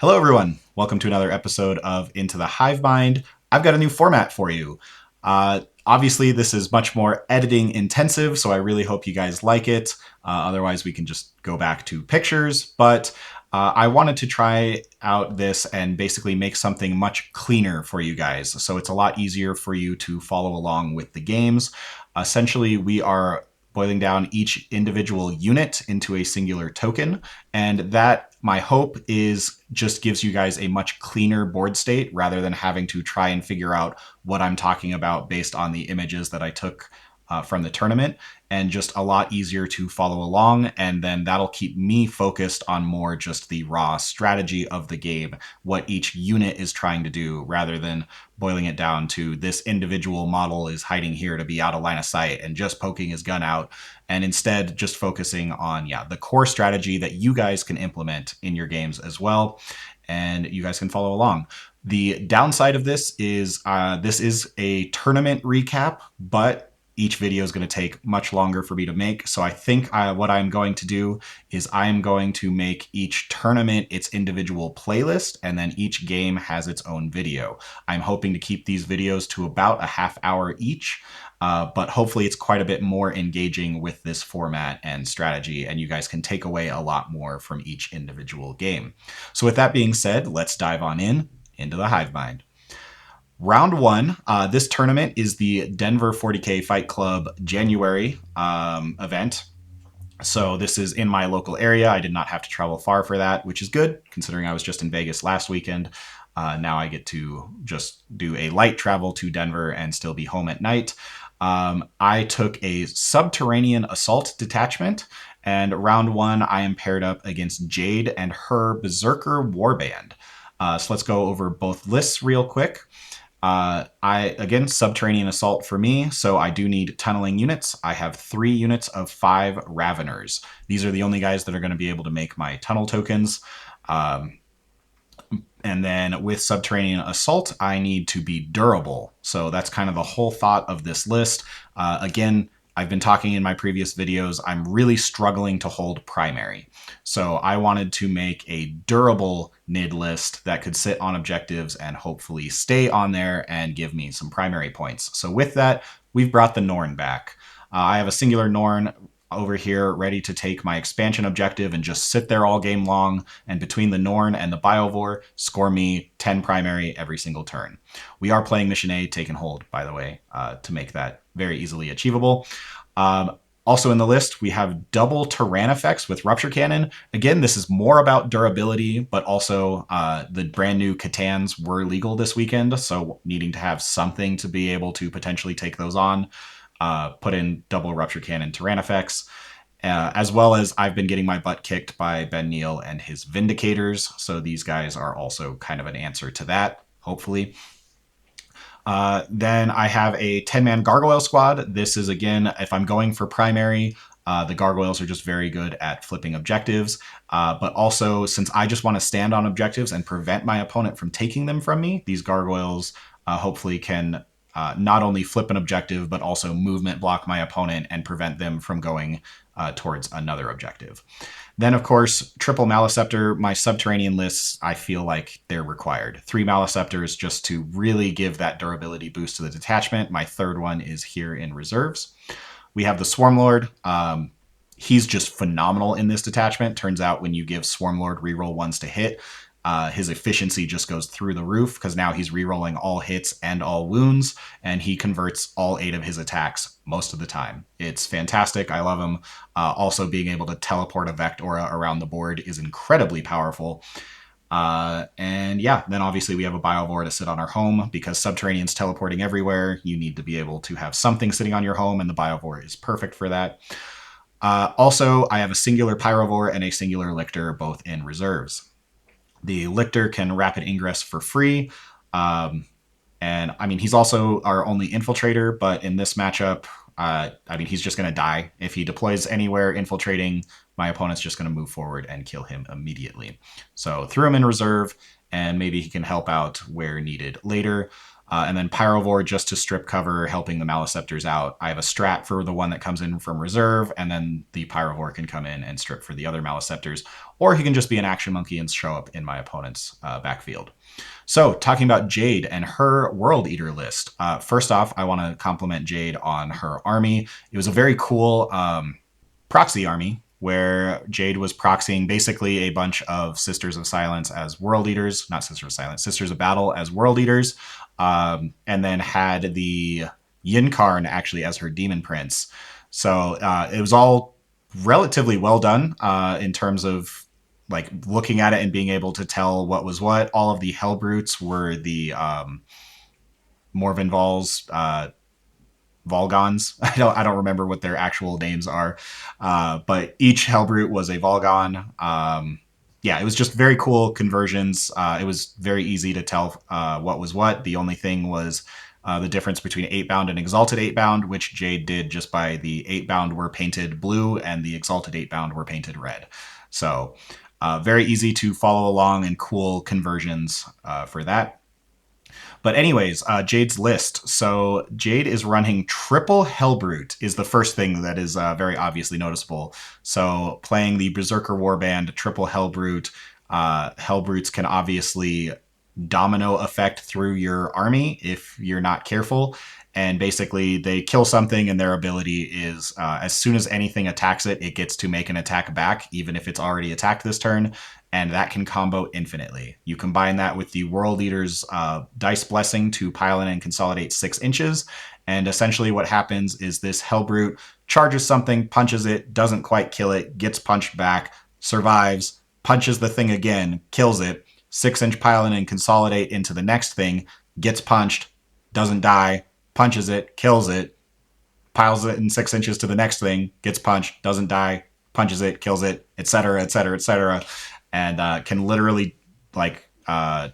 Hello, everyone. Welcome to another episode of Into the Hive Mind. I've got a new format for you. Obviously, this is much more editing intensive, so I really hope you guys like it. Otherwise, we can just go back to pictures. But I wanted to try out this and basically make something much cleaner for you guys. So it's a lot easier for you to follow along with the games. Essentially, we are boiling down each individual unit into a singular token. And that, my hope, is just gives you guys a much cleaner board state rather than having to try and figure out what I'm talking about based on the images that I took from the tournament, and just a lot easier to follow along. And then that'll keep me focused on more just the raw strategy of the game, what each unit is trying to do, rather than boiling it down to this individual model is hiding here to be out of line of sight and just poking his gun out. And instead just focusing on, the core strategy that you guys can implement in your games as well. And you guys can follow along. The downside of this is a tournament recap, but each video is going to take much longer for me to make. So I think what I'm going to do is I'm going to make each tournament its individual playlist, and then each game has its own video. I'm hoping to keep these videos to about a half hour each, but hopefully it's quite a bit more engaging with this format and strategy, and you guys can take away a lot more from each individual game. So with that being said, let's dive on into the Hive Mind. Round one, this tournament is the Denver 40K Fight Club January event. So this is in my local area. I did not have to travel far for that, which is good considering I was just in Vegas last weekend. Now I get to just do a light travel to Denver and still be home at night. I took a subterranean assault detachment, and round one I am paired up against Jade and her Berserker Warband. So let's go over both lists real quick. Again, subterranean assault for me, so I do need tunneling units. I have 3 units of 5 Raveners. These are the only guys that are going to be able to make my tunnel tokens. And then with subterranean assault, I need to be durable. So that's kind of the whole thought of this list. Again, I've been talking in my previous videos, I'm really struggling to hold primary. So I wanted to make a durable NID list that could sit on objectives and hopefully stay on there and give me some primary points. So with that, we've brought the Norn back. I have a singular Norn over here ready to take my expansion objective and just sit there all game long, and between the Norn and the Biovore, score me 10 primary every single turn. We are playing Mission A, Take and Hold, by the way, to make that very easily achievable. Also in the list, we have double Terran effects with Rupture Cannon. Again, this is more about durability, but also the brand new Catans were legal this weekend, so needing to have something to be able to potentially take those on. Put in double Rupture Cannon Terran effects, as well as I've been getting my butt kicked by Ben Neal and his Vindicators, so these guys are also kind of an answer to that, hopefully. Then I have a 10-man Gargoyle squad. This is, again, if I'm going for primary, the Gargoyles are just very good at flipping objectives, but also since I just want to stand on objectives and prevent my opponent from taking them from me, these Gargoyles hopefully can not only flip an objective, but also movement block my opponent and prevent them from going towards another objective. Then, of course, triple Maleceptor. My subterranean lists, I feel like they're required. 3 Maleceptors just to really give that durability boost to the detachment. My third one is here in reserves. We have the Swarmlord. He's just phenomenal in this detachment. Turns out when you give Swarmlord reroll 1s to hit, his efficiency just goes through the roof because now he's rerolling all hits and all wounds, and he converts all 8 of his attacks most of the time. It's fantastic. I love him. Also, being able to teleport a Vectora around the board is incredibly powerful. And then obviously we have a Biovore to sit on our home because Subterranean's teleporting everywhere. You need to be able to have something sitting on your home, and the Biovore is perfect for that. Also, I have a singular Pyrovore and a singular Lictor, both in reserves. The Lictor can rapid ingress for free. And I mean, he's also our only infiltrator, but in this matchup, he's just going to die. If he deploys anywhere infiltrating, my opponent's just going to move forward and kill him immediately. So threw him in reserve, and maybe he can help out where needed later. And then Pyrovore just to strip cover, helping the Maliceptors out. I have a strat for the one that comes in from reserve, and then the Pyrovore can come in and strip for the other Maliceptors. Or he can just be an action monkey and show up in my opponent's backfield. So, talking about Jade and her World Eater list. First off, I want to compliment Jade on her army. It was a very cool proxy army where Jade was proxying basically a bunch of Sisters of Silence as World Eaters, not Sisters of Silence, Sisters of Battle as World Eaters, and then had the Yinkarn actually as her Demon Prince. So it was all relatively well done in terms of like looking at it and being able to tell what was what. All of the Hellbrutes were the Morven Vols, Volgons. I don't remember what their actual names are, but each Hellbrute was a Volgon. Yeah, it was just very cool conversions. It was very easy to tell what was what. The only thing was the difference between 8-bound and Exalted 8-bound, which Jade did just by the 8-bound were painted blue and the Exalted 8-bound were painted red. So very easy to follow along and cool conversions for that. But anyways, Jade's list. So Jade is running triple Hellbrute is the first thing that is very obviously noticeable. So playing the Berserker Warband, triple Hellbrute. Hellbrutes can obviously domino effect through your army if you're not careful. And basically, they kill something, and their ability is as soon as anything attacks it, it gets to make an attack back, even if it's already attacked this turn. And that can combo infinitely. You combine that with the World Eater's Dice Blessing to pile in and consolidate 6 inches. And essentially, what happens is this Hellbrute charges something, punches it, doesn't quite kill it, gets punched back, survives, punches the thing again, kills it, 6-inch pile in and consolidate into the next thing, gets punched, doesn't die, punches it, kills it, piles it in 6 inches to the next thing, gets punched, doesn't die, punches it, kills it, etc., etc., etc., and can literally like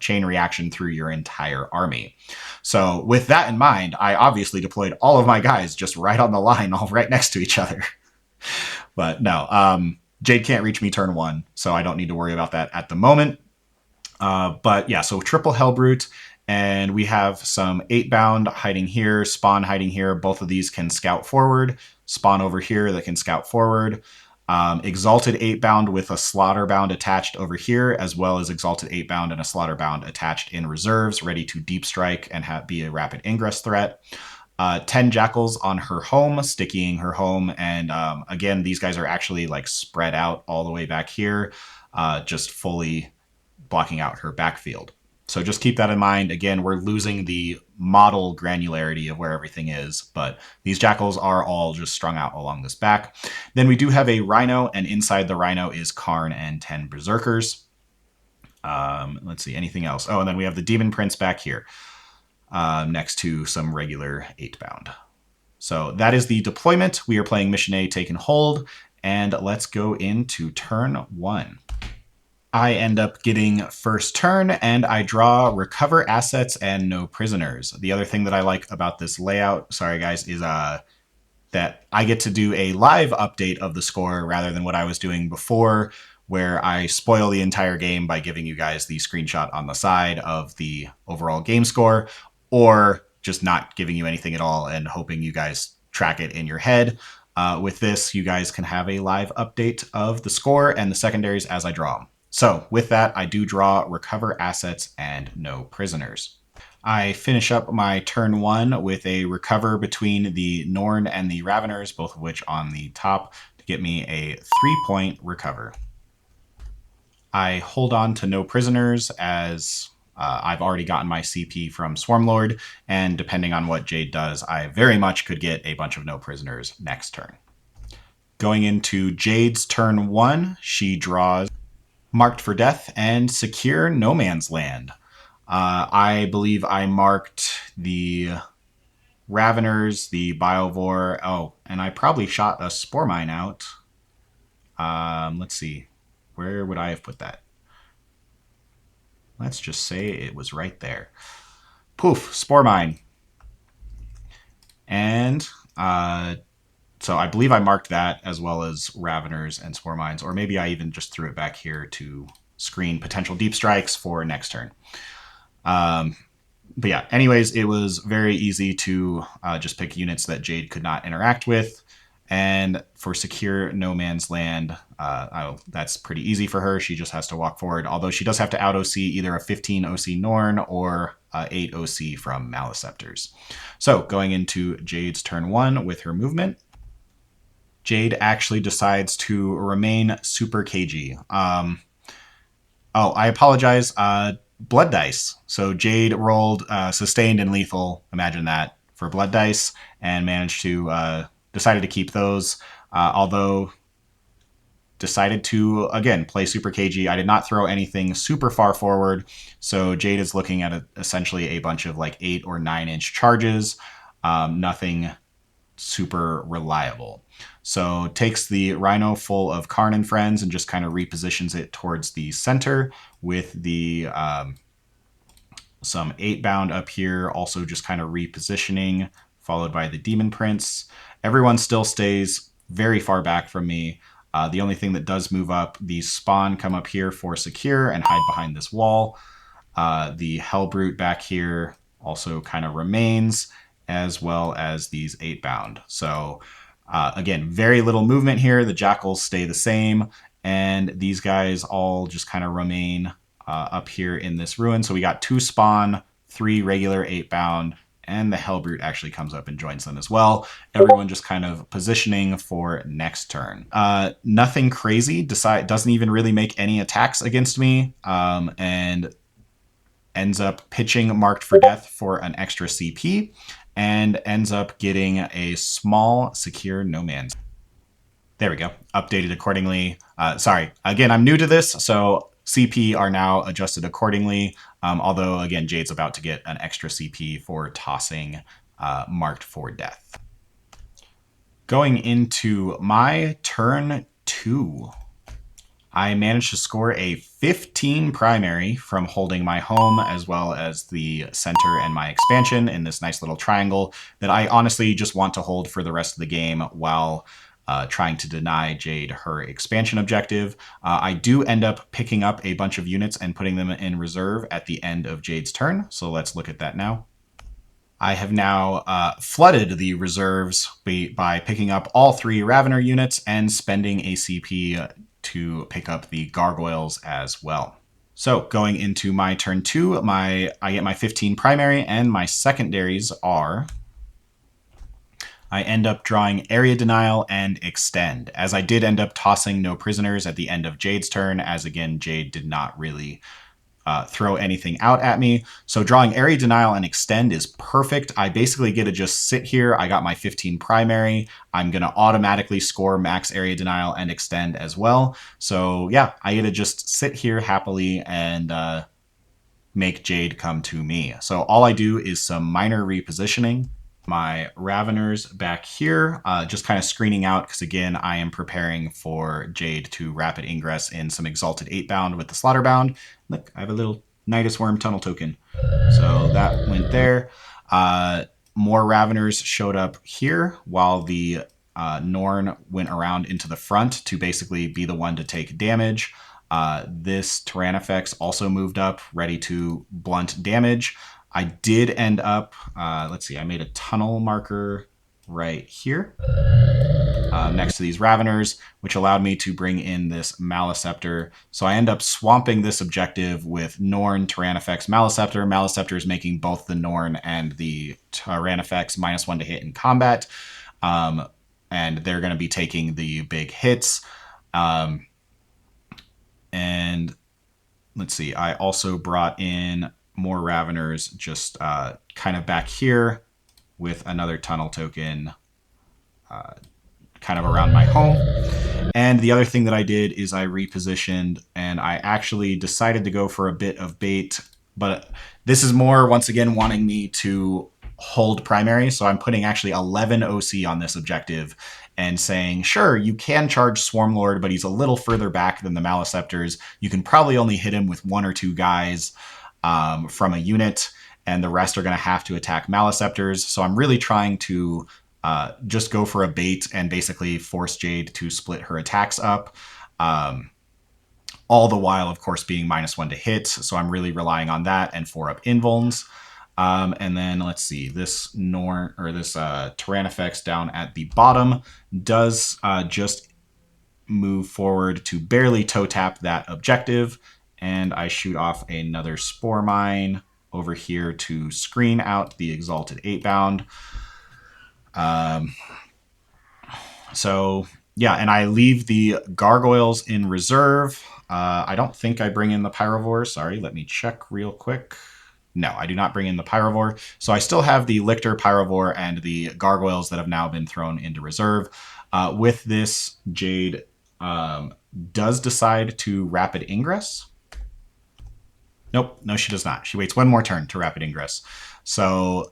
chain reaction through your entire army. So with that in mind, I obviously deployed all of my guys just right on the line, all right next to each other. But no, Jade can't reach me turn 1, so I don't need to worry about that at the moment. But yeah, so triple Hellbrute. And we have some 8-bound hiding here, Spawn hiding here. Both of these can scout forward. Spawn over here that can scout forward. Exalted 8-bound with a Slaughterbound attached over here, as well as Exalted 8-bound and a Slaughterbound attached in reserves, ready to deep strike and be a rapid ingress threat. 10 Jackals on her home, stickying her home. And again, these guys are actually like spread out all the way back here, just fully blocking out her backfield. So just keep that in mind. Again, we're losing the model granularity of where everything is, but these Jackals are all just strung out along this back. Then we do have a Rhino, and inside the Rhino is Karn and 10 Berserkers. Let's see, anything else? Oh, and then we have the Demon Prince back here, next to some regular 8-bound. So that is the deployment. We are playing Mission A, Take and Hold, and let's go into turn 1. I end up getting first turn, and I draw Recover Assets and No Prisoners. The other thing that I like about this layout, sorry guys, is that I get to do a live update of the score rather than what I was doing before, where I spoil the entire game by giving you guys the screenshot on the side of the overall game score, or just not giving you anything at all and hoping you guys track it in your head. With this, you guys can have a live update of the score and the secondaries as I draw them. So with that, I do draw Recover Assets and No Prisoners. I finish up my turn 1 with a recover between the Norn and the Raveners, both of which on the top, to get me a 3-point recover. I hold on to No Prisoners as I've already gotten my CP from Swarmlord, and depending on what Jade does, I very much could get a bunch of No Prisoners next turn. Going into Jade's turn 1, she draws Marked for Death and Secure No Man's Land. I believe I marked the Raveners, the Biovore. Oh, and I probably shot a Spore Mine out. Let's see. Where would I have put that? Let's just say it was right there. Poof, Spore Mine. And so I believe I marked that as well as Raveners and Spore Mines, or maybe I even just threw it back here to screen potential deep strikes for next turn. but yeah, anyways, it was very easy to just pick units that Jade could not interact with. And for secure no man's land, that's pretty easy for her. She just has to walk forward, although she does have to out OC either a 15 OC Norn or 8 OC from Maliceptors. So going into Jade's turn 1 with her movement, Jade actually decides to remain super cagey. Oh, I apologize. Blood dice. So Jade rolled sustained and lethal. Imagine that for blood dice, and managed to decided to keep those. Although decided to again play super cagey. I did not throw anything super far forward, so Jade is looking at essentially a bunch of like 8 or 9 inch charges. Nothing super reliable. So takes the Rhino full of Karn and friends and just kind of repositions it towards the center with the some 8 bound up here, also just kind of repositioning, followed by the Demon Prince. Everyone still stays very far back from me. The only thing that does move up, the Spawn come up here for secure and hide behind this wall. The Hellbrute back here also kind of remains, as well as these 8 bound. So again, very little movement here. The Jackals stay the same, and these guys all just kind of remain up here in this ruin. So we got 2 Spawn, 3 regular 8 bound, and the Hellbrute actually comes up and joins them as well. Everyone just kind of positioning for next turn. Nothing crazy. Doesn't even really make any attacks against me, and ends up pitching Marked for Death for an extra CP, and ends up getting a small secure no man's. There we go. Updated accordingly. Sorry. Again, I'm new to this, so CP are now adjusted accordingly. Although, again, Jade's about to get an extra CP for tossing Marked for Death. Going into my turn 2. I managed to score a 15 primary from holding my home as well as the center and my expansion in this nice little triangle that I honestly just want to hold for the rest of the game while trying to deny Jade her expansion objective. I do end up picking up a bunch of units and putting them in reserve at the end of Jade's turn, so let's look at that now. I have now flooded the reserves by picking up all 3 Ravener units and spending a CP to pick up the Gargoyles as well. So going into my turn 2, I get my 15 primary, and my secondaries are... I end up drawing Area Denial and Extend, as I did end up tossing no prisoners at the end of Jade's turn, as again, Jade did not really throw anything out at me. So drawing Area Denial and Extend is perfect. I basically get to just sit here. I got my 15 primary. I'm going to automatically score max Area Denial and Extend as well. So yeah, I get to just sit here happily and make Jade come to me. So all I do is some minor repositioning. My Raveners back here, just kind of screening out because, again, I am preparing for Jade to rapid ingress in some Exalted 8-bound with the Slaughterbound. Look, I have a little Nidus Worm tunnel token. So that went there. More Raveners showed up here while the Norn went around into the front to basically be the one to take damage. This Tyrannifex also moved up, ready to blunt damage. I did end up, let's see, I made a tunnel marker right here next to these Raveners, which allowed me to bring in this Maliceptor. So I end up swamping this objective with Norn, Tyrannifex, Maliceptor. Maliceptor is making both the Norn and the Tyrannifex -1 to hit in combat. And they're going to be taking the big hits. And let's see, I also brought in more Raveners just kind of back here with another tunnel token kind of around my home. And the other thing that I did is I repositioned, and I actually decided to go for a bit of bait, but this is more, once again, wanting me to hold primary. So I'm putting actually 11 OC on this objective and saying, sure, you can charge Swarmlord, but he's a little further back than the Maliceptors. You can probably only hit him with 1 or 2 guys from a unit, and the rest are going to have to attack Maliceptors. So I'm really trying to just go for a bait and basically force Jade to split her attacks up. All the while, of course, being -1 to hit. So I'm really relying on that and 4-up invulns. And then let's see, this Tyrannifex down at the bottom does just move forward to barely toe tap that objective, and I shoot off another Spore Mine over here to screen out the Exalted 8-bound. So yeah, and I leave the Gargoyles in reserve. I don't think I bring in the Pyrovore. Sorry, let me check real quick. No, I do not bring in the Pyrovore. So I still have the Lictor, Pyrovore, and the Gargoyles that have now been thrown into reserve. With this, Jade does decide to Rapid Ingress. Nope, no, she does not. She waits one more turn to Rapid Ingress. So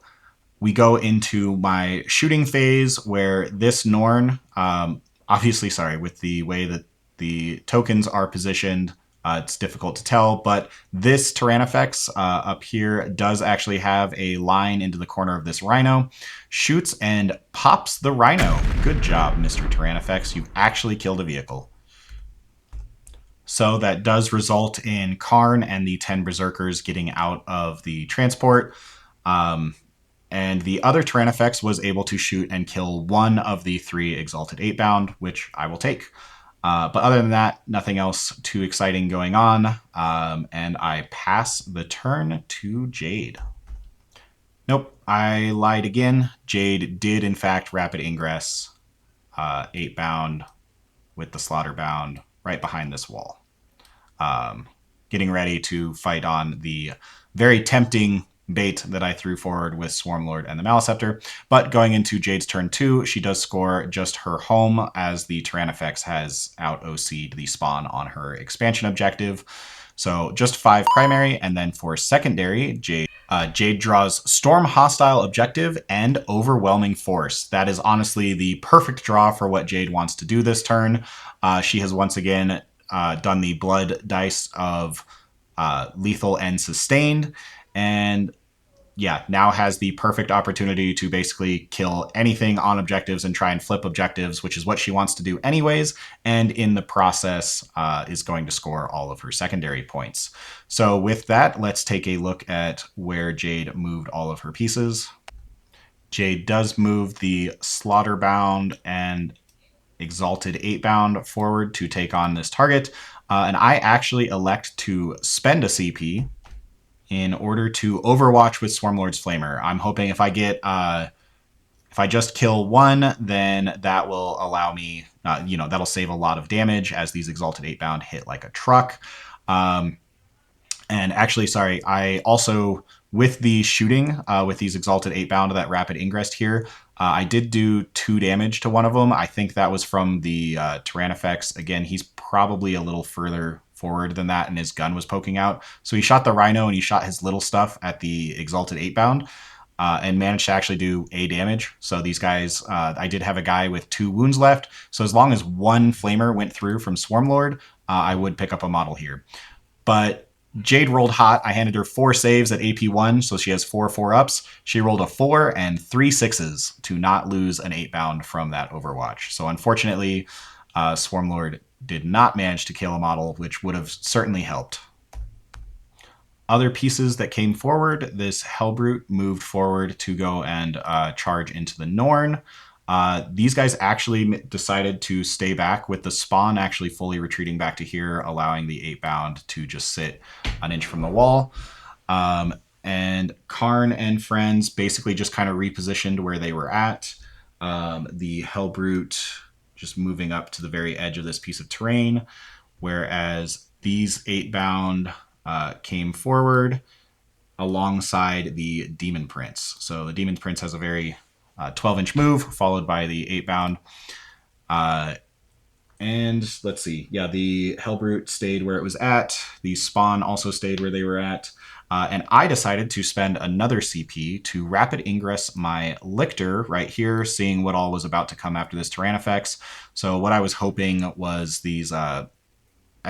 we go into my shooting phase where this Norn, obviously, sorry, with the way that the tokens are positioned, it's difficult to tell, but this Tyrannifex up here does actually have a line into the corner of this Rhino, shoots and pops the Rhino. Good job, Mr. Tyrannifex. You've actually killed a vehicle. So that does result in Karn and the 10 Berserkers getting out of the transport. And the other Tyrannifex was able to shoot and kill one of the 3 Exalted 8-bound, which I will take. But other than that, nothing else too exciting going on. And I pass the turn to Jade. Nope, I lied again. Jade did, in fact, Rapid Ingress 8-bound with the Slaughterbound right behind this wall. Getting ready to fight on the very tempting bait that I threw forward with Swarmlord and the Maleceptor. But going into Jade's turn 2, she does score just her home as the Tyrannifex has out OC'd the spawn on her expansion objective. So just 5 primary, and then for secondary, Jade draws Storm Hostile Objective and Overwhelming Force. That is honestly the perfect draw for what Jade wants to do this turn. She has once again done the blood dice of lethal and sustained, and yeah, now has the perfect opportunity to basically kill anything on objectives and try and flip objectives, which is what she wants to do anyways, and in the process is going to score all of her secondary points. So with that, let's take a look at where Jade moved all of her pieces. Jade does move the Slaughterbound and Exalted 8-bound forward to take on this target, and I actually elect to spend a CP in order to Overwatch with Swarmlord's Flamer. I'm hoping if I get, if I just kill one, then that will allow me, that'll save a lot of damage as these Exalted 8-bound hit like a truck. And actually, sorry, I also, with the shooting, with these Exalted 8-bound that Rapid Ingress here, I did do 2 damage to one of them. I think that was from the Tyrannifex. Again, he's probably a little further forward than that, and his gun was poking out. So he shot the Rhino and he shot his little stuff at the Exalted 8-bound and managed to actually do A damage. So these guys, I did have a guy with 2 wounds left. So as long as one Flamer went through from Swarmlord, I would pick up a model here. But Jade rolled hot. I handed her 4 saves at AP1, so she has 4 4-ups. She rolled a 4 and 3 6s to not lose an 8-bound from that Overwatch. So unfortunately, Swarmlord did not manage to kill a model, which would have certainly helped. Other pieces that came forward, this Hellbrute moved forward to go and charge into the Norn. These guys actually decided to stay back with the spawn actually fully retreating back to here, allowing the 8-bound to just sit an inch from the wall. And Karn and friends basically just kind of repositioned where they were at. The Hellbrute just moving up to the very edge of this piece of terrain, whereas these 8-bound came forward alongside the Demon Prince. So the Demon Prince has a very 12-inch move, followed by the 8-bound. And let's see. Yeah, the Hellbrute stayed where it was at. The Spawn also stayed where they were at. And I decided to spend another CP to Rapid Ingress my Lictor right here, seeing what all was about to come after this Tyrannifex. So what I was hoping was these, as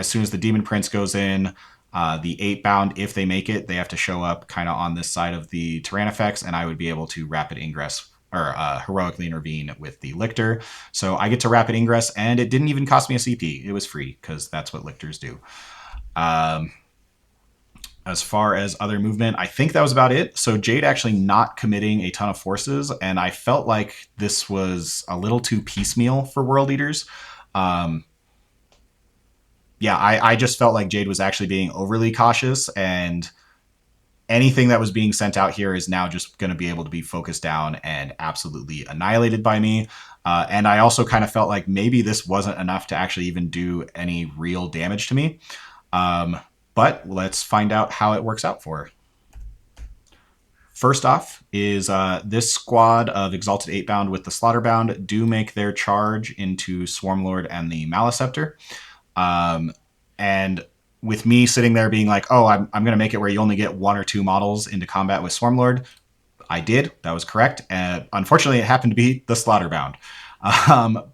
soon as the Demon Prince goes in, the 8-bound, if they make it, they have to show up kind of on this side of the Tyrannifex, and I would be able to Rapid Ingress or heroically intervene with the Lictor. So I get to Rapid Ingress, and it didn't even cost me a CP. It was free, because that's what Lictors do. As far as other movement, I think that was about it. So Jade actually not committing a ton of forces, and I felt like this was a little too piecemeal for World Eaters. Um, yeah, I just felt like Jade was actually being overly cautious, and anything that was being sent out here is now just going to be able to be focused down and absolutely annihilated by me. And I also kind of felt like maybe this wasn't enough to actually even do any real damage to me. Um, but let's find out how it works out for her. First off is this squad of Exalted 8-bound with the Slaughterbound do make their charge into Swarmlord and the Maleceptor. And with me sitting there being like, oh, I'm going to make it where you only get 1 or 2 models into combat with Swarmlord, I did. That was correct. And unfortunately, it happened to be the Slaughterbound.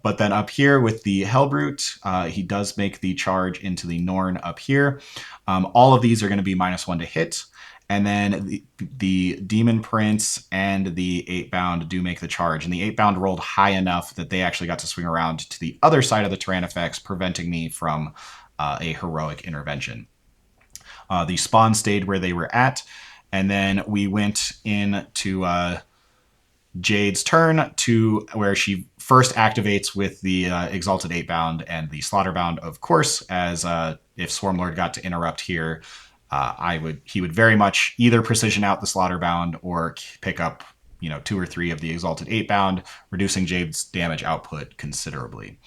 But then up here with the Hellbrute, he does make the charge into the Norn up here. All of these are going to be -1 to hit. And then the Demon Prince and the 8-bound do make the charge. And the 8-bound rolled high enough that they actually got to swing around to the other side of the Tyrannifex, preventing me from a heroic intervention. The spawn stayed where they were at. And then we went into Jade's turn to where she first activates with the Exalted 8-bound and the Slaughterbound, of course, as if Swarmlord got to interrupt here, he would very much either precision out the Slaughterbound or pick up 2 or 3 of the Exalted 8-bound, reducing Jade's damage output considerably.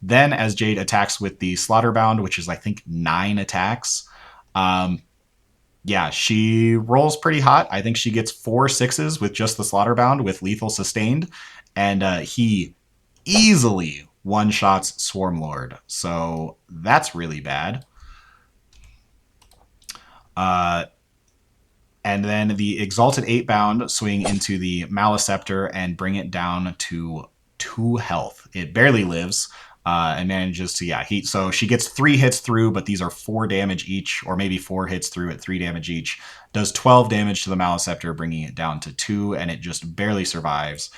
Then as Jade attacks with the Slaughterbound, which is I think 9 attacks, yeah, she rolls pretty hot. I think she gets 4 6s with just the Slaughterbound with lethal sustained, and he easily one-shots Swarmlord. So that's really bad. And then the Exalted 8-bound swing into the Maleceptor and bring it down to 2 health. It barely lives. And manages to, so she gets 3 hits through, but these are 4 damage each, or maybe 4 hits through at 3 damage each. Does 12 damage to the Maleceptor, bringing it down to 2, and it just barely survives.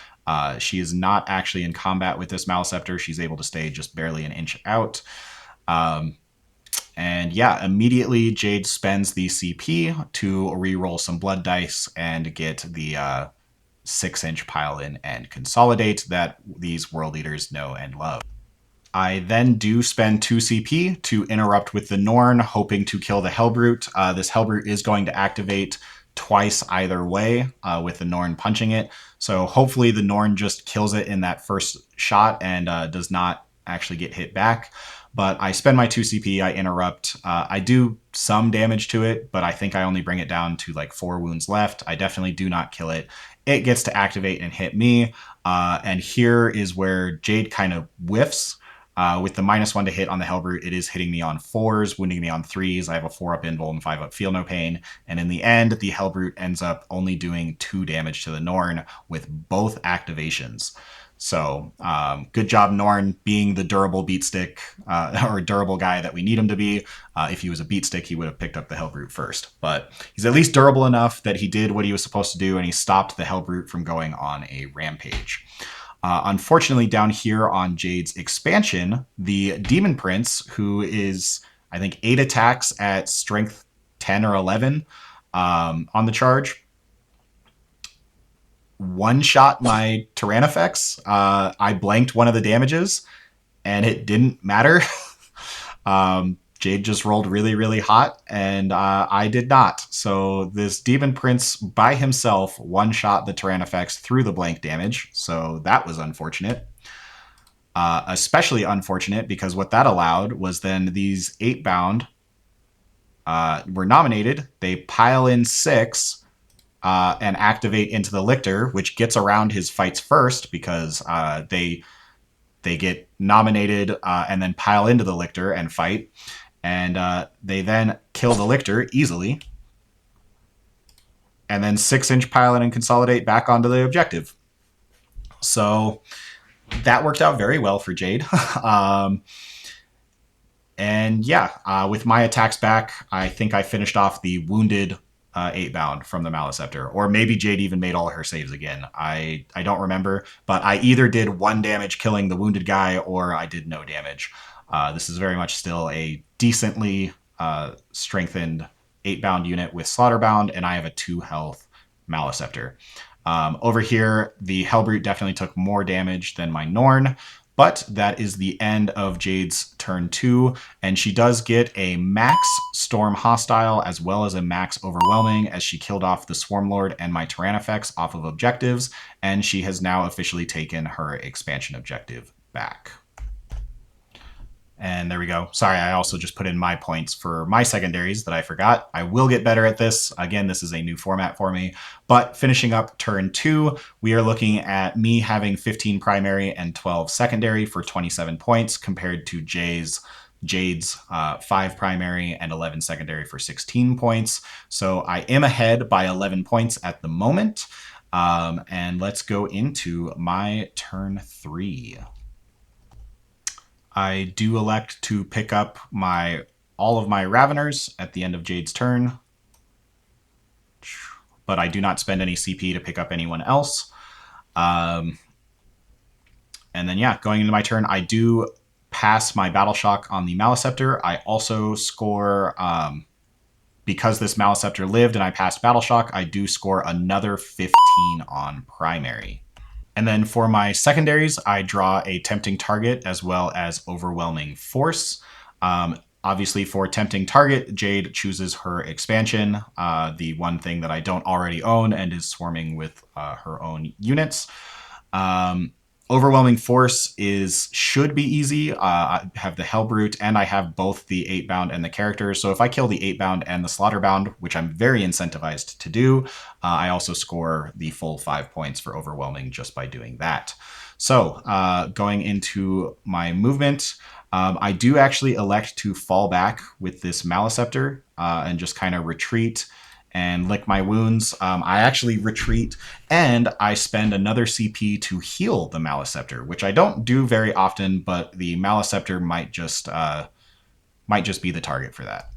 She is not actually in combat with this Maleceptor. She's able to stay just barely an inch out. And yeah, immediately Jade spends the CP to re-roll some blood dice and get the 6-inch pile in and consolidate that these World Eaters know and love. I then do spend 2 CP to interrupt with the Norn, hoping to kill the Hellbrute. This Hellbrute is going to activate twice either way with the Norn punching it. So hopefully the Norn just kills it in that first shot and does not actually get hit back. But I spend my 2 CP, I interrupt. I do some damage to it, but I think I only bring it down to like 4 wounds left. I definitely do not kill it. It gets to activate and hit me. And here is where Jade kind of whiffs. With the -1 to hit on the Hellbrute, it is hitting me on 4s, wounding me on 3s. I have a 4-up invul and 5-up feel no pain. And in the end, the Hellbrute ends up only doing 2 damage to the Norn with both activations. So good job, Norn, being the durable beatstick or durable guy that we need him to be. If he was a beatstick, he would have picked up the Hellbrute first. But he's at least durable enough that he did what he was supposed to do, and he stopped the Hellbrute from going on a rampage. Unfortunately, down here on Jade's expansion, the Demon Prince, who is, I think, 8 attacks at strength 10 or 11 on the charge, one-shot my Tyrannifex. I blanked one of the damages, and it didn't matter. Jade just rolled really, really hot, and I did not. So this Demon Prince by himself one-shot the Tyrannifex through the blank damage, so that was unfortunate. Especially unfortunate because what that allowed was then these 8-bound were nominated. They pile in 6 and activate into the Lictor, which gets around his fights first because they get nominated and then pile into the Lictor and fight. And they then kill the Lictor easily. And then 6-inch pile in and consolidate back onto the objective. So that worked out very well for Jade. And yeah, with my attacks back, I think I finished off the wounded 8-bound from the Maleceptor. Or maybe Jade even made all her saves again. I don't remember. But I either did 1 damage killing the wounded guy or I did no damage. This is very much still a decently strengthened 8-bound unit with Slaughterbound, and I have a 2 health Maleceptor. Over here, the Hellbrute definitely took more damage than my Norn, but that is the end of Jade's turn 2, and she does get a max Storm Hostile as well as a max Overwhelming as she killed off the Swarmlord and my Tyrannofex off of objectives, and she has now officially taken her expansion objective back. And there we go. Sorry, I also just put in my points for my secondaries that I forgot. I will get better at this. Again, this is a new format for me. But finishing up turn 2, we are looking at me having 15 primary and 12 secondary for 27 points compared to Jade's 5 primary and 11 secondary for 16 points. So I am ahead by 11 points at the moment. And let's go into my turn 3. I do elect to pick up all of my Raveners at the end of Jade's turn, but I do not spend any CP to pick up anyone else. And then, yeah, going into my turn, I do pass my Battle Shock on the Maleceptor. I also score, because this Maleceptor lived and I passed Battle Shock, I do score another 15 on primary. And then for my secondaries, I draw a Tempting Target as well as Overwhelming Force. Obviously, for Tempting Target, Jade chooses her expansion, the one thing that I don't already own and is swarming with her own units. Overwhelming Force should be easy. I have the Hellbrute, and I have both the 8-bound and the characters. So if I kill the 8-bound and the Slaughterbound, which I'm very incentivized to do, I also score the full 5 points for Overwhelming just by doing that. So going into my movement, I do actually elect to fall back with this Maleceptor and just kind of retreat and lick my wounds. I actually retreat and I spend another CP to heal the Maleceptor, which I don't do very often, but the Maleceptor might just be the target for that.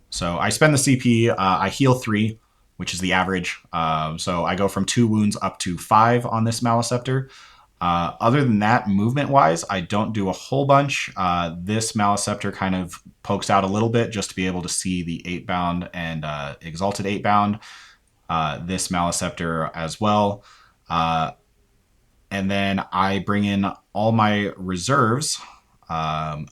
So I spend the CP, I heal 3, which is the average. So I go from 2 wounds up to 5 on this Maleceptor. Other than that, movement-wise, I don't do a whole bunch. This Maleceptor kind of pokes out a little bit just to be able to see the 8-bound and Exalted 8-bound. This Maleceptor as well. And then I bring in all my reserves down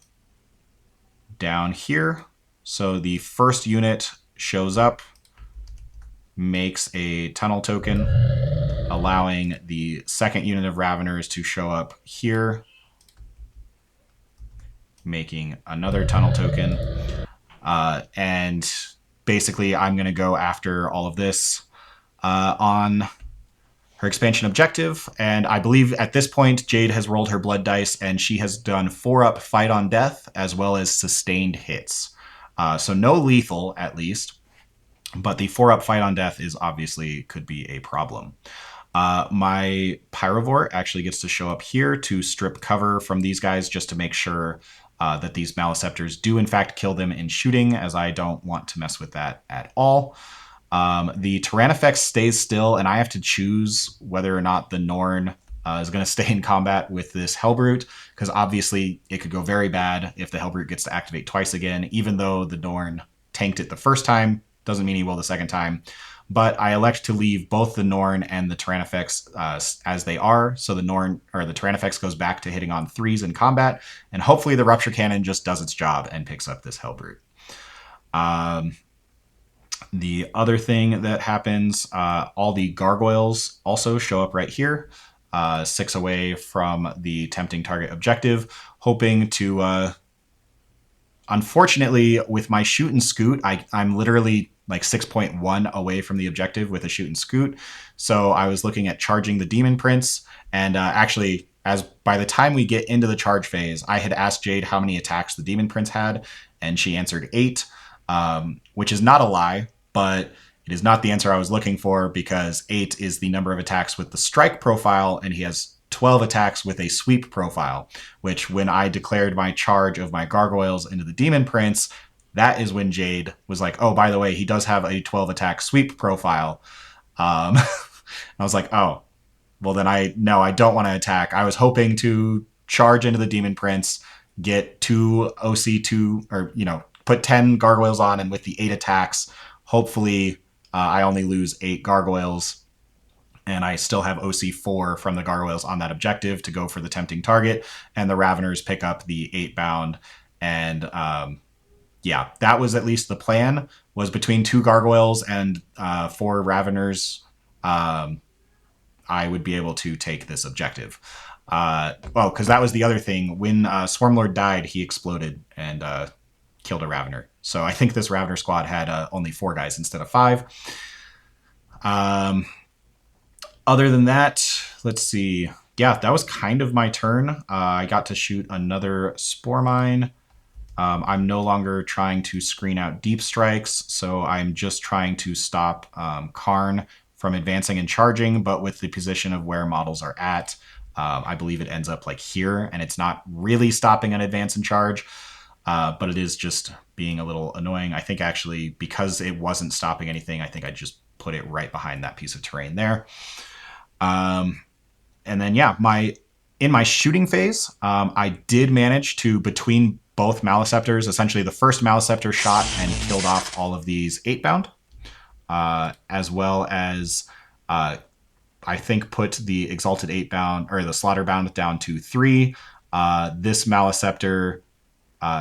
here. So the first unit shows up, makes a tunnel token, allowing the second unit of Raveners to show up here, making another tunnel token. And basically, I'm going to go after all of this on her expansion objective. And I believe at this point, Jade has rolled her blood dice, and she has done 4-up Fight on Death, as well as sustained hits. So no lethal, at least. But the 4-up Fight on Death could be a problem. My Pyrovore actually gets to show up here to strip cover from these guys just to make sure that these Maleceptors do in fact kill them in shooting, as I don't want to mess with that at all. The Tyrannofex stays still, and I have to choose whether or not the Norn is going to stay in combat with this Hellbrute, because obviously it could go very bad if the Hellbrute gets to activate twice again. Even though the Norn tanked it the first time, doesn't mean he will the second time. But I elect to leave both the Norn and the Tyrannofex as they are, so the Tyrannofex goes back to hitting on 3s in combat, and hopefully the Rupture Cannon just does its job and picks up this Hellbrute. The other thing that happens, all the Gargoyles also show up right here, 6 away from the Tempting Target objective, hoping to... Unfortunately, with my Shoot and Scoot, I'm literally like 6.1 away from the objective with a Shoot and Scoot. So I was looking at charging the Demon Prince, and actually, by the time we get into the charge phase, I had asked Jade how many attacks the Demon Prince had, and she answered 8, which is not a lie, but it is not the answer I was looking for, because 8 is the number of attacks with the strike profile, and he has 12 attacks with a sweep profile, which when I declared my charge of my Gargoyles into the Demon Prince, that is when Jade was like, oh, by the way, he does have a 12 attack sweep profile. I was like, oh, well then I don't want to attack. I was hoping to charge into the Demon Prince, get 2 OC2, or, put 10 gargoyles on, and with the 8 attacks, hopefully I only lose 8 gargoyles, and I still have OC4 from the gargoyles on that objective to go for the tempting target, and the Raveners pick up the 8 bound, and yeah, that was at least the plan, was between 2 gargoyles and 4 Raveners, I would be able to take this objective. Well, because that was the other thing. When Swarmlord died, he exploded and killed a Ravener. So I think this Ravener squad had only 4 guys instead of 5. Other than that, let's see. Yeah, that was kind of my turn. I got to shoot another Spore Mine. I'm no longer trying to screen out deep strikes, so I'm just trying to stop Karn from advancing and charging, but with the position of where models are at, I believe it ends up like here, and it's not really stopping an advance and charge, but it is just being a little annoying. I think actually, because it wasn't stopping anything, I think I just put it right behind that piece of terrain there. And then, yeah, in my shooting phase, I did manage to, between both Maleceptors, essentially the first Maleceptor shot and killed off all of these 8 bound, as well as I think put the Exalted 8 bound, or the Slaughter bound, down to 3. This Maleceptor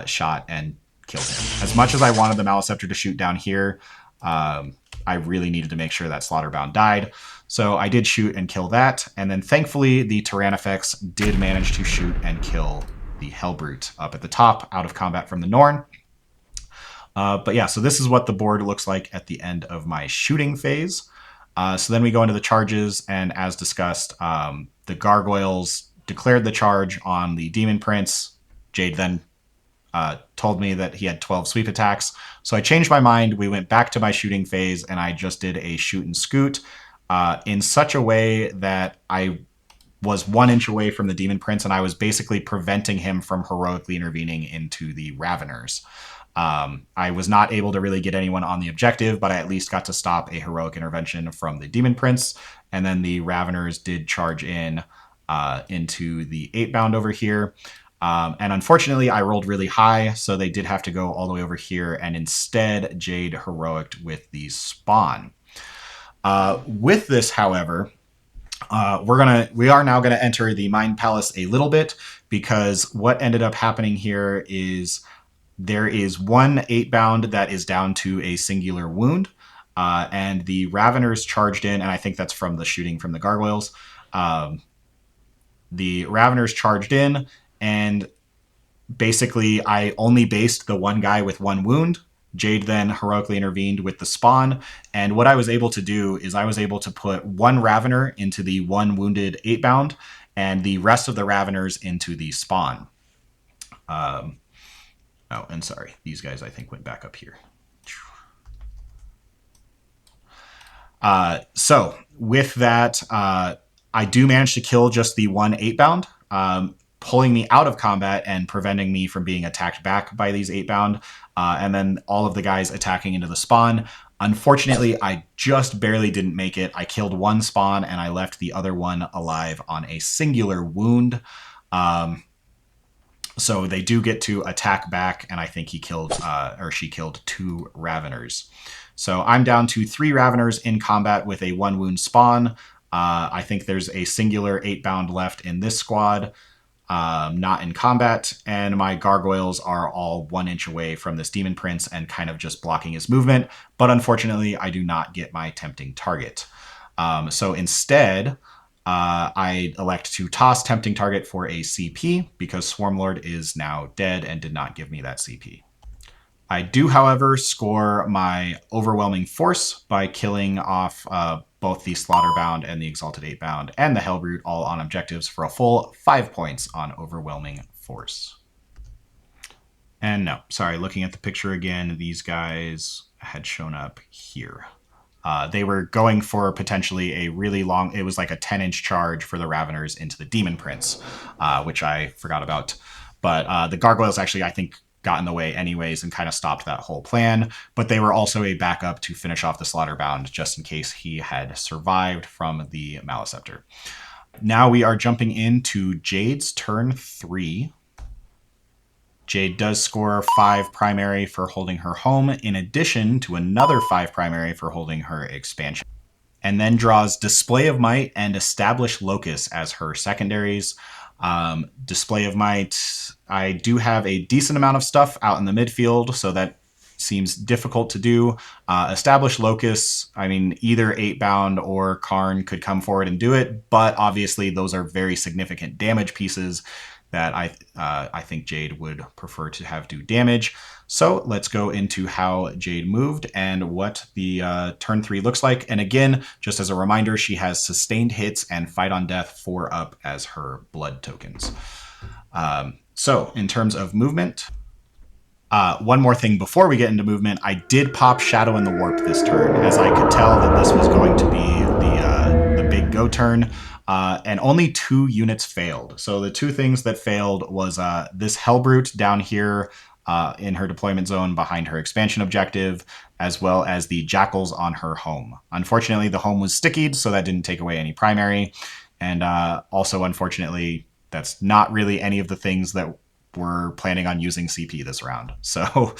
shot and killed him. As much as I wanted the Maleceptor to shoot down here, I really needed to make sure that Slaughter bound died. So I did shoot and kill that. And then thankfully, the Tyrannifex did manage to shoot and kill the Hellbrute up at the top, out of combat from the Norn. But yeah, so this is what the board looks like at the end of my shooting phase. So then we go into the charges, and as discussed, the Gargoyles declared the charge on the Demon Prince. Jade then told me that he had 12 sweep attacks. So I changed my mind. We went back to my shooting phase, and I just did a shoot and scoot in such a way that I was 1 inch away from the Demon Prince, and I was basically preventing him from heroically intervening into the Raveners. I was not able to really get anyone on the objective, but I at least got to stop a heroic intervention from the Demon Prince, and then the Raveners did charge in into the 8 bound over here. And unfortunately, I rolled really high, so they did have to go all the way over here, and instead Jade heroiced with the Spawn. With this, however, we are now gonna enter the Mind Palace a little bit, because what ended up happening here is there is 1 8 bound that is down to a singular wound, and the Raveners charged in, and I think that's from the shooting from the Gargoyles. The Raveners charged in, and basically I only based the 1 guy with 1 wound. Jade then heroically intervened with the Spawn, and what I was able to do is I was able to put 1 Ravener into the 1 wounded 8 bound, and the rest of the Raveners into the Spawn. Oh, and sorry, these guys I think went back up here. So with that, I do manage to kill just the 1 8 bound, pulling me out of combat and preventing me from being attacked back by these 8 bound, and then all of the guys attacking into the Spawn. Unfortunately, I just barely didn't make it. I killed 1 Spawn, and I left the other one alive on a singular wound. So they do get to attack back, and I think he killed, or she killed 2 Raveners. So I'm down to 3 Raveners in combat with a 1 wound Spawn. I think there's a singular 8 bound left in this squad, not in combat, and my Gargoyles are all 1 inch away from this Demon Prince and kind of just blocking his movement. But unfortunately, I do not get my tempting target. So instead, I elect to toss tempting target for a CP, because Swarmlord is now dead and did not give me that CP. I do, however, score my overwhelming force by killing off both the Slaughterbound and the Exalted 8 bound and the Hellbrute, all on objectives, for a full 5 points on overwhelming force. And no, sorry, looking at the picture again, these guys had shown up here. They were going for potentially a really long, it was like a 10-inch charge for the Raveners into the Demon Prince, which I forgot about. But the Gargoyles actually, I think, got in the way anyways and kind of stopped that whole plan. But they were also a backup to finish off the Slaughterbound, just in case he had survived from the Maleceptor. Now we are jumping into Jade's turn 3. Jade does score 5 primary for holding her home, in addition to another 5 primary for holding her expansion. And then draws Display of Might and Establish Locus as her secondaries. Display of Might, I do have a decent amount of stuff out in the midfield, so that seems difficult to do. Establish Locus, I mean, either 8-bound or Karn could come forward and do it, but obviously those are very significant damage pieces that I think Jade would prefer to have do damage. So let's go into how Jade moved and what the turn 3 looks like. And again, just as a reminder, she has Sustained Hits and Fight on Death 4 up as her blood tokens. So in terms of movement, one more thing before we get into movement, I did pop Shadow in the Warp this turn, as I could tell that this was going to be the big go turn. And only 2 units failed. So the 2 things that failed was this Hellbrute down here in her deployment zone behind her expansion objective, as well as the Jackals on her home. Unfortunately, the home was stickied, so that didn't take away any primary. And also, unfortunately, that's not really any of the things that we're planning on using CP this round. So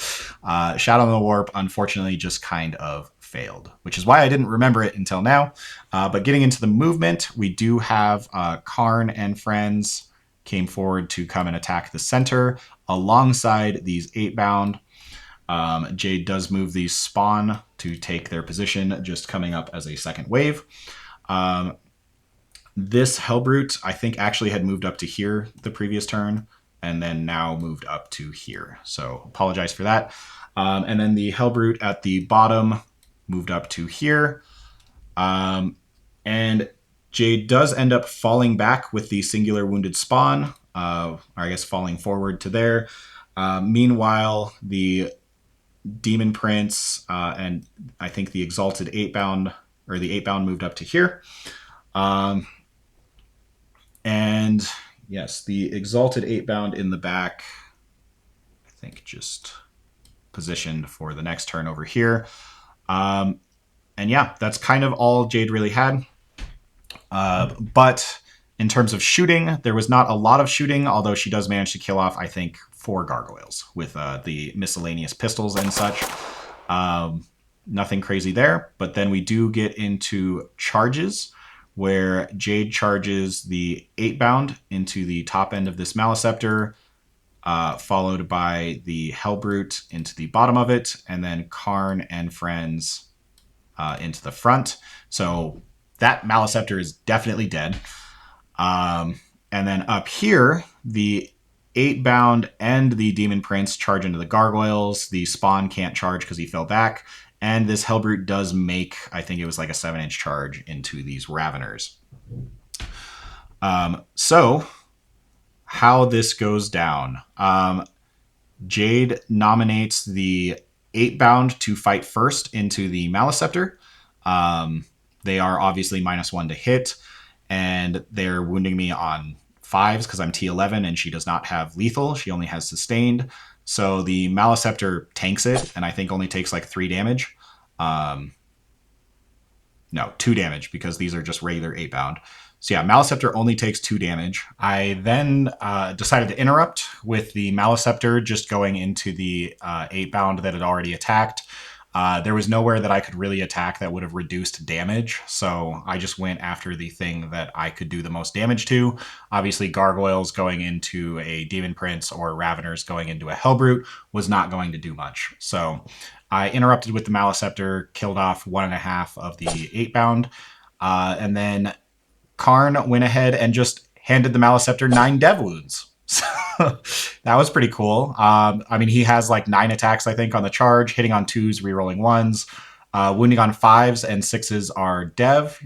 Shadow in the Warp, unfortunately, just kind of failed, which is why I didn't remember it until now. But getting into the movement, we do have Karn and friends came forward to come and attack the center alongside these 8-bound. Jade does move these spawn to take their position, just coming up as a second wave. This Hellbrute, I think, actually had moved up to here the previous turn, and then now moved up to here. So apologize for that. And then the Hellbrute at the bottom moved up to here. And Jade does end up falling back with the singular wounded spawn, or I guess falling forward to there. Meanwhile, the Demon Prince and I think the Exalted 8-bound, or the 8-bound moved up to here. And yes, the Exalted 8-bound in the back, I think just positioned for the next turn over here. And yeah, that's kind of all Jade really had. But in terms of shooting, there was not a lot of shooting, although she does manage to kill off, I think, 4 gargoyles with the miscellaneous pistols and such. Nothing crazy there. But then we do get into charges, where Jade charges the 8-bound into the top end of this Maleceptor, followed by the Hellbrute into the bottom of it, and then Karn and friends into the front. So that Maleceptor is definitely dead. And then up here, the 8-bound and the Demon Prince charge into the gargoyles. The spawn can't charge because he fell back. And this Hellbrute does make, I think it was like a 7-inch charge into these Raveners. So how this goes down. Jade nominates the 8-bound to fight first into the Maleceptor. They are obviously -1 to hit, and they're wounding me on 5s because I'm T11 and she does not have lethal. She only has sustained. So the Maleceptor tanks it, and I think only takes like 3 damage. No, 2 damage, because these are just regular 8-bound. So yeah, Maleceptor only takes 2 damage. I then decided to interrupt with the Maleceptor just going into the 8-bound that had already attacked. There was nowhere that I could really attack that would have reduced damage, so I just went after the thing that I could do the most damage to. Obviously, Gargoyles going into a Demon Prince or Raveners going into a Hellbrute was not going to do much. So I interrupted with the Maleceptor, killed off 1.5 of the 8-bound, and then Karn went ahead and just handed the Maleceptor 9 dev wounds. That was pretty cool. I mean, he has like 9 attacks, I think, on the charge, hitting on 2s, rerolling 1s. Wounding on 5s and 6s are dev.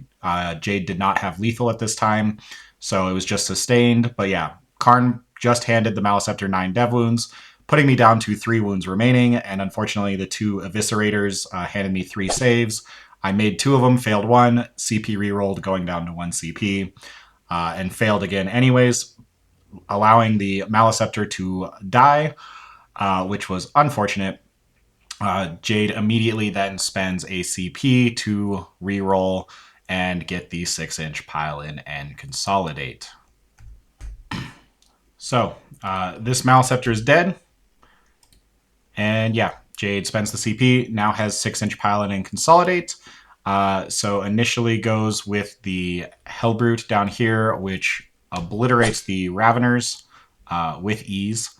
Jade did not have lethal at this time, so it was just sustained. But yeah, Karn just handed the Maleceptor 9 dev wounds, putting me down to 3 wounds remaining, and unfortunately the 2 Eviscerators handed me 3 saves. I made 2 of them, failed 1, CP rerolled, going down to 1 CP, and failed again anyways, allowing the Maleceptor to die, which was unfortunate. Jade immediately then spends a CP to reroll and get the 6-inch pile in and consolidate. So this Maleceptor is dead. And yeah, Jade spends the CP, now has 6-inch Paladin and Consolidate. So initially goes with the Hellbrute down here, which obliterates the Raveners with ease.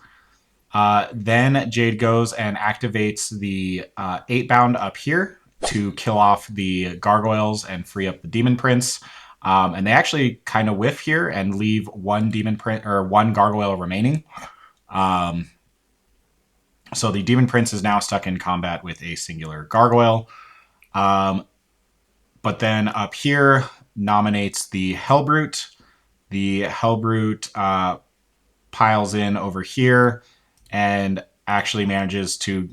Then Jade goes and activates the 8-bound up here to kill off the Gargoyles and free up the Demon Prince. And they actually kind of whiff here and leave one Demon Prince or one Gargoyle remaining. So the Demon Prince is now stuck in combat with a singular Gargoyle. But then up here nominates the Hellbrute. The Hellbrute piles in over here and actually manages to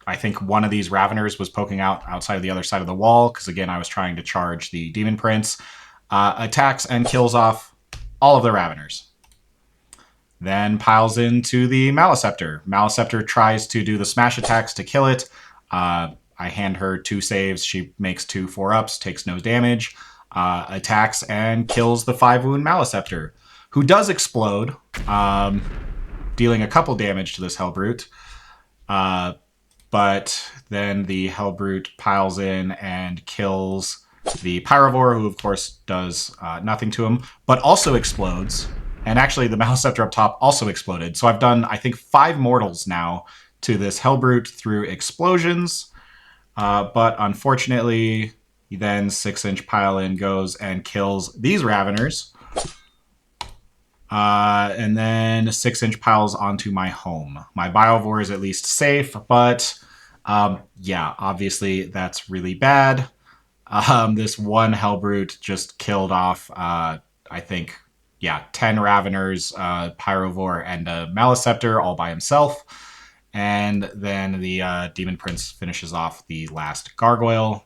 I think one of these Raveners was poking out outside of the other side of the wall because, again, I was trying to charge the Demon Prince. Attacks and kills off all of the Raveners. Then piles into the Maleceptor. Maleceptor tries to do the smash attacks to kill it. I hand her 2 saves. She makes 2 4-ups, takes no damage, attacks and kills the 5-wound Maleceptor, who does explode, dealing a couple damage to this Hellbrute. But then the Hellbrute piles in and kills the Pyrovore, who of course does nothing to him, but also explodes. And actually the Maleceptor up top also exploded. So I've done, I think, 5 mortals now to this Hellbrute through explosions. But unfortunately, then 6-inch pile-in goes and kills these Raveners. And then 6-inch piles onto my home. My Biovore is at least safe, but yeah, obviously that's really bad. This one Hellbrute just killed off, I think, 10 Raveners, Pyrovore, and a Maleceptor all by himself. And then the Demon Prince finishes off the last Gargoyle.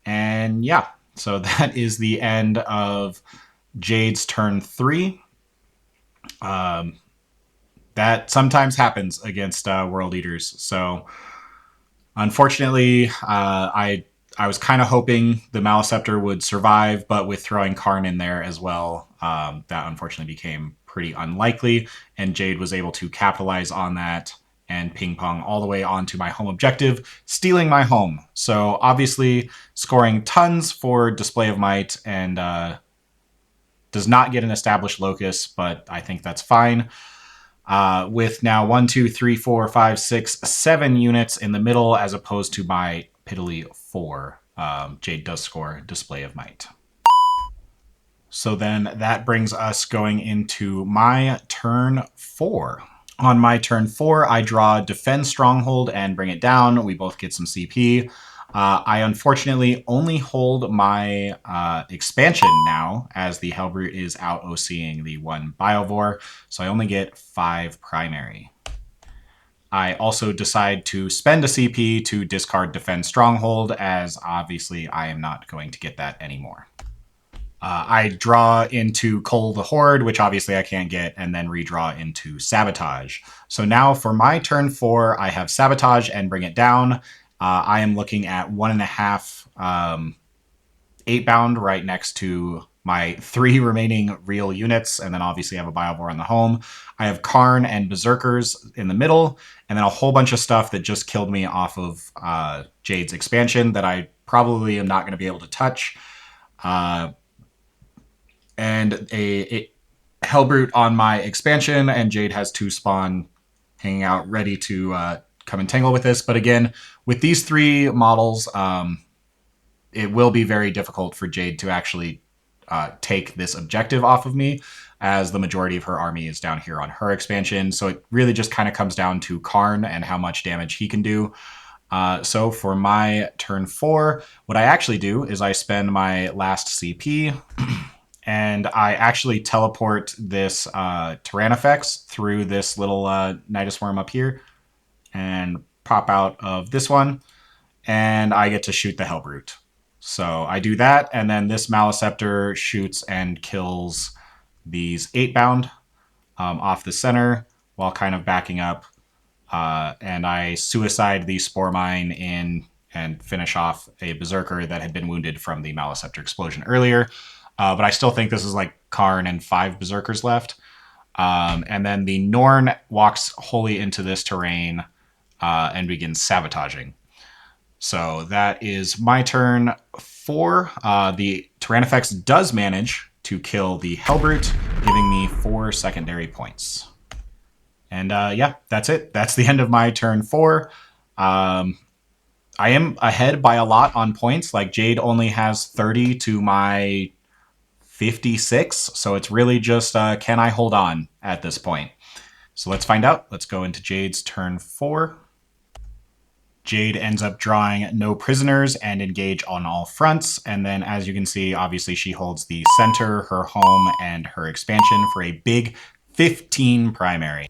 And yeah, so that is the end of Jade's turn 3. That sometimes happens against World Eaters. So unfortunately, I was kind of hoping the Maleceptor would survive, but with throwing Karn in there as well, that unfortunately became pretty unlikely. And Jade was able to capitalize on that and ping pong all the way onto my home objective, stealing my home. So obviously scoring tons for Display of Might and does not get an established locus, but I think that's fine. With now 1, 2, 3, 4, 5, 6, 7 units in the middle as opposed to my piddly 4. Jade does score Display of Might. So then that brings us going into my turn 4. On my turn 4, I draw Defend Stronghold and bring it down. We both get some CP. I unfortunately only hold my expansion now, as the Hellbrute is out OCing the 1 Biovore, so I only get 5 primary. I also decide to spend a CP to discard Defend Stronghold, as obviously I am not going to get that anymore. I draw into Cull the Horde, which obviously I can't get, and then redraw into Sabotage. So now for my turn 4, I have Sabotage and bring it down. I am looking at 1.5 8-bound right next to my 3 remaining real units, and then obviously I have a Biovore on the home. I have Karn and Berserkers in the middle, and then a whole bunch of stuff that just killed me off of Jade's expansion that I probably am not going to be able to touch. And a Hellbrute on my expansion, and Jade has 2 spawn hanging out ready to come and tangle with this. But again, with these 3 models, it will be very difficult for Jade to actually take this objective off of me, as the majority of her army is down here on her expansion. So it really just kind of comes down to Karn and how much damage he can do. So for my turn 4, what I actually do is I spend my last CP and I actually teleport this Tyrannofex through this little Nidus Worm up here and pop out of this one, and I get to shoot the Hellbrute. So I do that, and then this Maleceptor shoots and kills these 8-bound off the center while kind of backing up, and I suicide the Spore Mine in and finish off a Berserker that had been wounded from the Maleceptor explosion earlier. But I still think this is like Karn and 5 Berserkers left. And then the Norn walks wholly into this terrain and begins sabotaging. So that is my turn 4. The Tyrannofex does manage to kill the Hellbrute, giving me 4 secondary points. And yeah, that's it. That's the end of my turn 4. I am ahead by a lot on points. Like, Jade only has 30 to my 56, so it's really just can I hold on at this point? So let's find out. Let's go into Jade's turn 4. Jade ends up drawing no prisoners and engage on all fronts. And then, as you can see, obviously she holds the center, her home, and her expansion for a big 15 primary.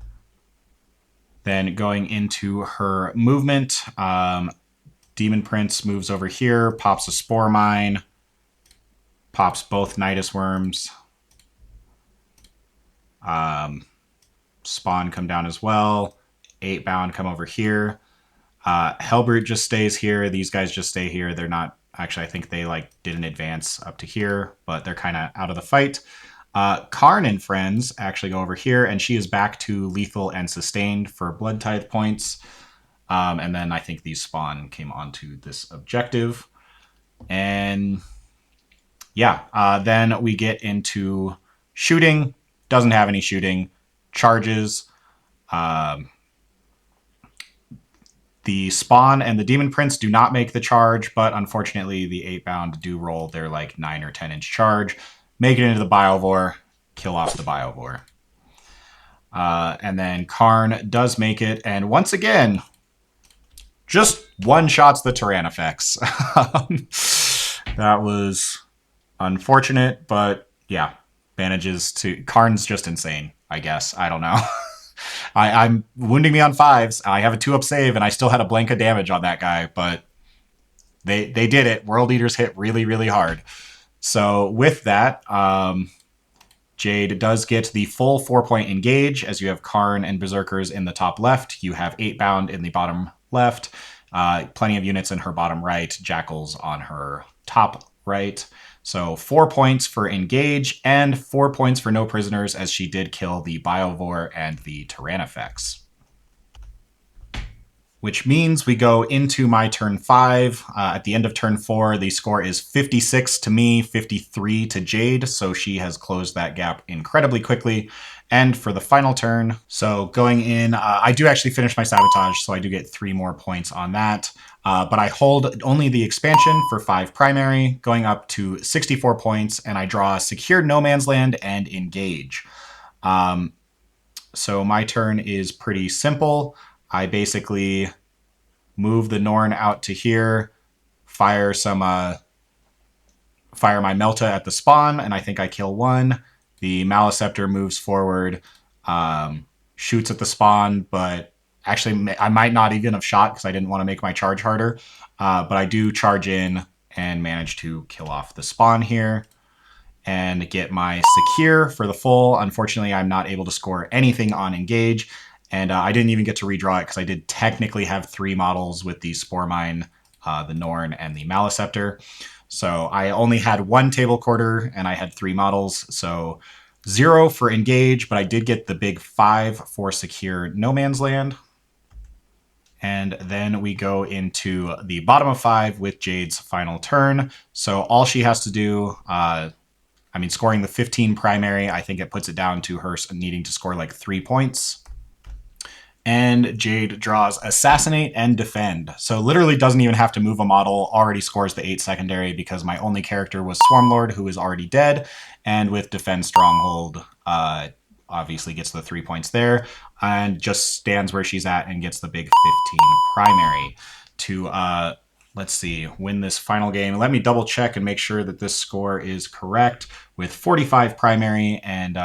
Then going into her movement, Demon Prince moves over here, pops a Spore Mine, pops both Nidus Worms. Spawn come down as well. 8 bound come over here. Hellbrute just stays here. These guys just stay here. They're not... Actually, I think they didn't advance up to here, but they're kind of out of the fight. Karn and friends actually go over here, and she is back to lethal and sustained for Blood Tithe points. And then I think these spawn came onto this objective. And yeah, then we get into shooting. Doesn't have any shooting. Charges. The Spawn and the Demon Prince do not make the charge, but unfortunately the 8 bound do roll their 9 or 10 inch charge, make it into the Biovore, kill off the Biovore. And then Karn does make it, and once again, just one-shots the Tyrannofex. That was unfortunate, but yeah, manages to... Karn's just insane, I guess. I don't know. I'm wounding me on 5s. I have a 2-up save, and I still had a blank of damage on that guy, but they did it. World Eaters hit really, really hard. So with that, Jade does get the full 4-point engage, as you have Karn and Berserkers in the top left. You have 8 bound in the bottom left. Plenty of units in her bottom right. Jackals on her top right. So 4 points for engage and 4 points for no prisoners, as she did kill the Biovore and the Tyrannofex. Which means we go into my turn 5. At the end of turn 4, the score is 56 to me, 53 to Jade, so she has closed that gap incredibly quickly. And for the final turn, so going in, I do actually finish my sabotage, so I do get 3 more points on that. But I hold only the expansion for 5 primary, going up to 64 points, and I draw Secured No Man's Land and Engage. So my turn is pretty simple. I basically move the Norn out to here, fire my Melta at the spawn, and I think I kill 1. The Maleceptor moves forward, shoots at the spawn, but actually I might not even have shot because I didn't want to make my charge harder. But I do charge in and manage to kill off the spawn here and get my secure for the full. Unfortunately, I'm not able to score anything on engage, and I didn't even get to redraw it because I did technically have 3 models with the Spore Mine, the Norn, and the Maleceptor. So I only had 1 table quarter and I had 3 models. So 0 for engage, but I did get the big 5 for secure no man's land. And then we go into the bottom of 5 with Jade's final turn. So all she has to do, scoring the 15 primary, I think it puts it down to her needing to score 3 points. And Jade draws Assassinate and Defend. So literally doesn't even have to move a model, already scores the 8 secondary because my only character was Swarmlord, who is already dead. And with Defend Stronghold, obviously gets the 3 points there. And just stands where she's at and gets the big 15 primary to, let's see, win this final game. Let me double check and make sure that this score is correct with 45 primary and...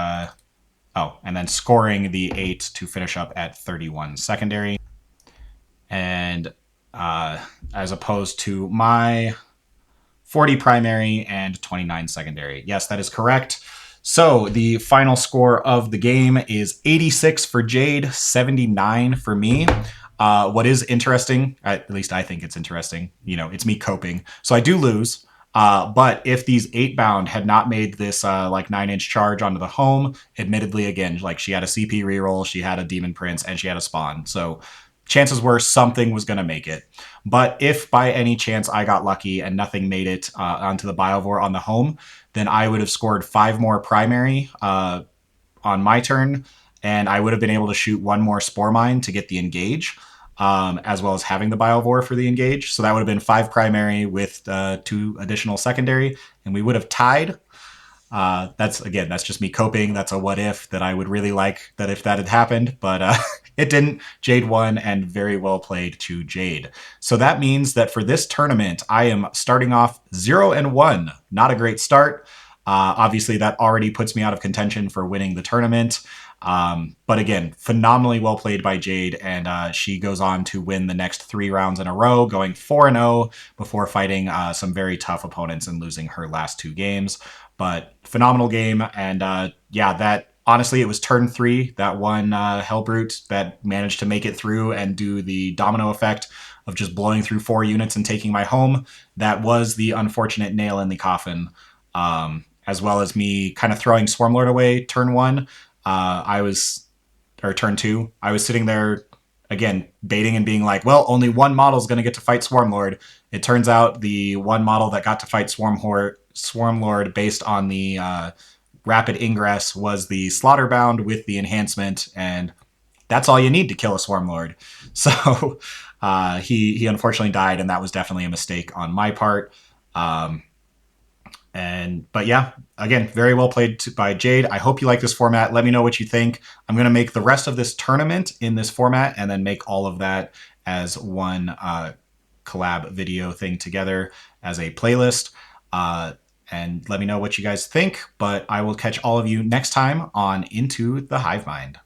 and then scoring the 8 to finish up at 31 secondary. And as opposed to my 40 primary and 29 secondary. Yes, that is correct. So the final score of the game is 86 for Jade, 79 for me. What is interesting, at least I think it's interesting, it's me coping. So I do lose. But if these 8-bound had not made this like 9-inch charge onto the home, admittedly, again, like she had a CP reroll, she had a Demon Prince, and she had a spawn. So chances were something was going to make it. But if by any chance I got lucky and nothing made it onto the Biovore on the home, then I would have scored 5 more primary on my turn, and I would have been able to shoot 1 more Spore Mine to get the engage, as well as having the Biovore for the engage. So that would have been 5 primary with 2 additional secondary, and we would have tied. That's just me coping. That's a what if that I would really like that if that had happened, but it didn't. Jade won, and very well played to Jade. So that means that for this tournament, I am starting off 0-1. Not a great start. Obviously, that already puts me out of contention for winning the tournament. But again, phenomenally well played by Jade, and she goes on to win the next 3 rounds in a row, going 4-0 before fighting some very tough opponents and losing her last 2 games. But phenomenal game, and yeah, that honestly, it was turn 3 that one Hellbrute that managed to make it through and do the domino effect of just blowing through 4 units and taking my home. That was the unfortunate nail in the coffin. As well as me kind of throwing Swarmlord away turn 1. Turn 2. I was sitting there again baiting and being like, well, only one model is going to get to fight Swarmlord. It turns out the one model that got to fight Swarmlord based on the rapid ingress was the Slaughterbound with the enhancement, and that's all you need to kill a Swarmlord. So he unfortunately died, and that was definitely a mistake on my part. But yeah, again, very well played by Jade. I hope you like this format. Let me know what you think. I'm going to make the rest of this tournament in this format and then make all of that as one collab video thing together as a playlist. And let me know what you guys think. But I will catch all of you next time on Into the Hive Mind.